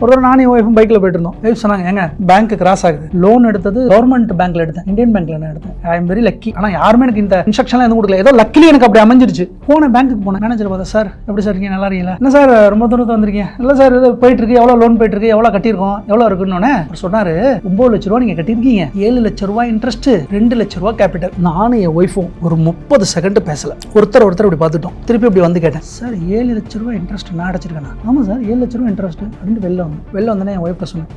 ஒரு நானும் ஒய்ஃபும் பைக்கில் போயிட்டு இருந்தோம். ஒய்ஃப் சொன்னாங்க, எங்க பேங்க் கிராஸ் ஆகுது, லோன் எடுத்தது கவர்மெண்ட் பேங்க்ல எடுத்தேன், இந்தியன் பேங்க்ல நான் எடுத்தேன். I am very lucky. ஆனால் யாருமே எனக்கு இந்த இன்ஸ்ட்ரக்ஷன்லாம் எதுவும் கொடுக்கல. ஏதோ லக்கிலி எனக்கு அப்படி அமைஞ்சிருச்சு. போன பேங்க்குக்கு போனேன், மேனேஜர் பார்த்தா, சார் எப்படி சார் இருக்கீங்க, நல்லா இருக்கீங்களா? என்ன சார் ரொம்ப தூரத்து வந்திருக்கீங்க? இல்லை சார் இது போயிட்டு இருக்கு, எவ்வளோ லோன் போயிட்டு இருக்கு, எவ்வளோ கட்டியிருக்கோம், எவ்வளோ இருக்குன்னு சொன்னாரு. 9 லட்ச ரூபா நீங்க கட்டியிருக்கீங்க, 7 லட்ச ரூபா இன்ட்ரெஸ்ட், 2 லட்ச ரூபா கேபிட்டல். நானும் என் ஒய்ஃபும் ஒரு 30 செகண்ட் பேசல. ஒருத்தர் இப்படி பார்த்துட்டோம். திருப்பி இப்படி வந்து கேட்டேன், சார் 7 லட்ச ரூபா இன்ட்ரெஸ்ட் நான் அடைச்சிருக்கேன். ஆமா சார் 7 லட்ச ரூபா இன்ட்ரெஸ்ட் அப்படின்னு வெளில வந்தேன். என் ஒய்ஃப்ட்ட சொன்னேன்,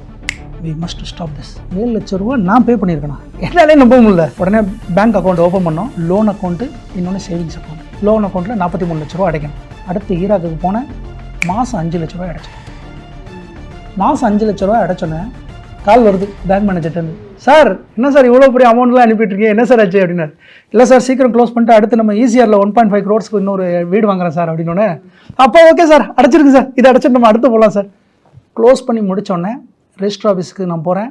we must stop this. 7 லட்ச ரூபா நான் பே பண்ணியிருக்கேன். என்னாலே நம்ப முடியல. உடனே பேங்க் அக்கௌண்ட் ஓப்பன் பண்ணோம். லோன் அக்கௌண்ட்டு, இன்னொன்று சேவிங்ஸ் அக்கௌண்ட். லோன் அக்கௌண்ட்டில் 43 லட்ச ரூபா அடைக்கணும். அடுத்து ஈராக்குக்கு போனேன், மாதம் 5 லட்ச ரூபா அடைச்சேன். மாதம் 5 லட்ச ரூபா அடைச்சோன்னே கால் வருது பேங்க் மேனேஜர்ட்டு, சார் என்ன சார் இவ்வளோ பெரிய அமௌண்ட்லாம் அனுப்பிட்டுருக்கீங்க, என்ன சார் ஆச்சு அப்படின்னாரு. இல்லை சார் சீக்கிரம் க்ளோஸ் பண்ணிட்டு அடுத்து நம்ம ஈசிஆரில் 1.5 crores இன்னொரு வீடு வாங்குறேன் சார் அப்படின்னோடனே, அப்போ ஓகே சார் அடைச்சிருக்கு சார், இதை அடைச்சிட்டு நம்ம அடுத்து போகலாம் சார். க்ளோஸ் பண்ணி முடித்தோடனே ரெஜிஸ்டர் ஆஃபீஸுக்கு நான் போகிறேன்.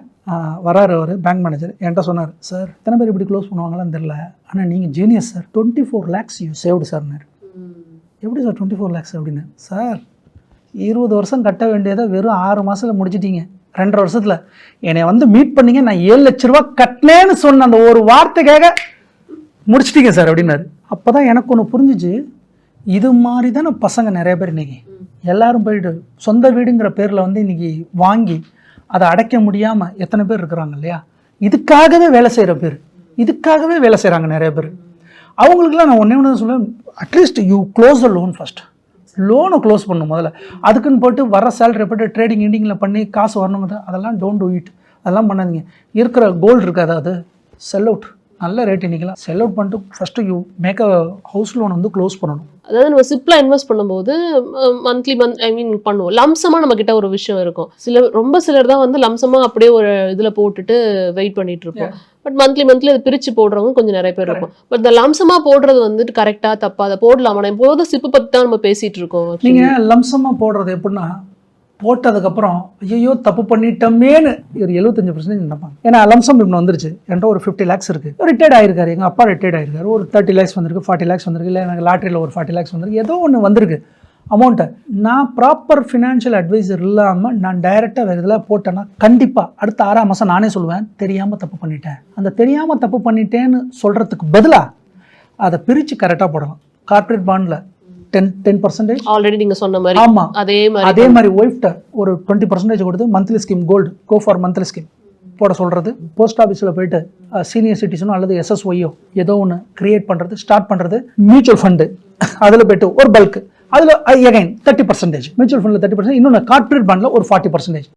வராரு அவர் பேங்க் மேனேஜர். என்கிட்ட சொன்னார், சார் எத்தனை பேர் இப்படி க்ளோஸ் பண்ணுவாங்களான்னு தெரில, ஆனால் நீங்கள் genius sir, 24 lakhs you saved சார்னார். எப்படி சார் 24 lakhs அப்படின்னு? சார் 20 வருஷம் கட்ட வேண்டியதை வெறும் 6 மாதத்தில் முடிச்சிட்டீங்க. 2.5 வருஷத்தில் என்னை வந்து மீட் பண்ணிங்க, நான் 7 லட்ச ரூபா கட்டினேன்னு சொன்ன அந்த ஒரு வார்த்தைக்காக முடிச்சிட்டீங்க சார் அப்படின்னாரு. அப்போ தான் எனக்கு ஒன்று புரிஞ்சிச்சு, இது மாதிரி தானே பசங்க நிறைய பேர் இன்றைக்கி எல்லாரும் போயிட்டு சொந்த வீடுங்கிற பேரில் வந்து இன்றைக்கி வாங்கி அதை அடைக்க முடியாமல் எத்தனை பேர் இருக்கிறாங்க இல்லையா? இதுக்காகவே வேலை செய்கிற பேர், இதுக்காகவே வேலை செய்கிறாங்க நிறைய பேர். அவங்களுக்குலாம் நான் ஒன்றே சொல்லுவேன், at least you close the loan first. லோனை க்ளோஸ் பண்ணும் முதல்ல. அதுக்குன்னு போட்டு வர சேலரி போட்டு ட்ரேடிங் இண்டிங்கில் பண்ணி காசு வரணுங்கிறது அதெல்லாம் டோன்ட் டூ இட். அதெல்லாம் பண்ணாதீங்க. இருக்கிற கோல்டு இருக்குது, அதாவது செல் அவுட், நல்ல ரேட் இன்றைக்கலாம் செல் அவுட் பண்ணிட்டு first you make a house loan வந்து க்ளோஸ் பண்ணணும். அதாவது நம்ம சிப்லாம் இன்வெஸ்ட் பண்ணும்போது மந்த்லி பண்ணுவோம். லம்சமாக நம்ம கிட்ட ஒரு விஷயம் இருக்கும். சிலர் தான் வந்து லம்சமாக அப்படியே ஒரு இதில் போட்டுட்டு வெயிட் பண்ணிட்டு இருப்போம். பட் மந்த்லி அதை பிரித்து போடுறவங்க கொஞ்சம் நிறைய பேர் இருக்கும். பட் இந்த லம்சமாக போடுறது வந்துட்டு கரெக்டாக தப்பா, அதை போடலாமா? எப்போதும் சிப்பு பற்றி தான் நம்ம பேசிகிட்டு இருக்கோம். நீங்கள் லம்சமாக போடுறது எப்படின்னா, போட்டதுக்கப்புறம் ஐயோ தப்பு பண்ணிட்டோமேன்னு ஒரு 75% நினைப்பாங்க. ஏன்னா லம்சம் இப்படி வந்துருச்சு. என்கிட்ட ஒரு 50 lakhs இருக்குது. ரிட்டையர்ட் ஆகிருக்காரு, எங்கள் அப்பா ரிட்டையர்ட் ஆகிருக்காரு, ஒரு 30 lakhs வந்திருக்கு, 40 lakhs வந்திருக்கு, இல்லை எனக்கு லாட்ரியில் ஒரு 40 lakhs வந்திருக்கு, ஏதோ ஒன்று வந்திருக்கு அமௌண்ட்டை. நான் ப்ராப்பர் ஃபினான்ஷியல் அட்வைசர் இல்லாமல் நான் டைரெக்டாக வேறு இதில் போட்டேன்னா கண்டிப்பாக அடுத்த 6ஆம் மாதம் நானே சொல்லுவேன், தெரியாமல் தப்பு பண்ணிட்டேன். அந்த தெரியாமல் தப்பு பண்ணிட்டேன்னு சொல்கிறதுக்கு பதிலாக அதை பிரித்து கரெக்டாக போடலாம். கார்ப்பரேட் பாண்டில் 10% ஆல்ரெடி நீங்க சொன்ன மாதிரி. ஆமா, அதே மாதிரி ஒய்ஃப்ட்ட ஒரு 20% கொடுத்து monthly scheme, gold go for monthly scheme போட சொல்றது. போஸ்ட் ஆஃபீஸில் போயிட்டு சீனியர் சிட்டிசனோ அல்லது SSYO ஏதோ ஒன்று கிரியேட் பண்ணுறது, ஸ்டார்ட் பண்ணுறது. மியூச்சுவல் ஃபண்டு அதில் போயிட்டு ஒரு பல்க், அதில் அகைன் 30%, மியூச்சுவல் ஃபண்டில் 30%, இன்னொன்று கார்ப்பரேட் பாண்டில் ஒரு 40%.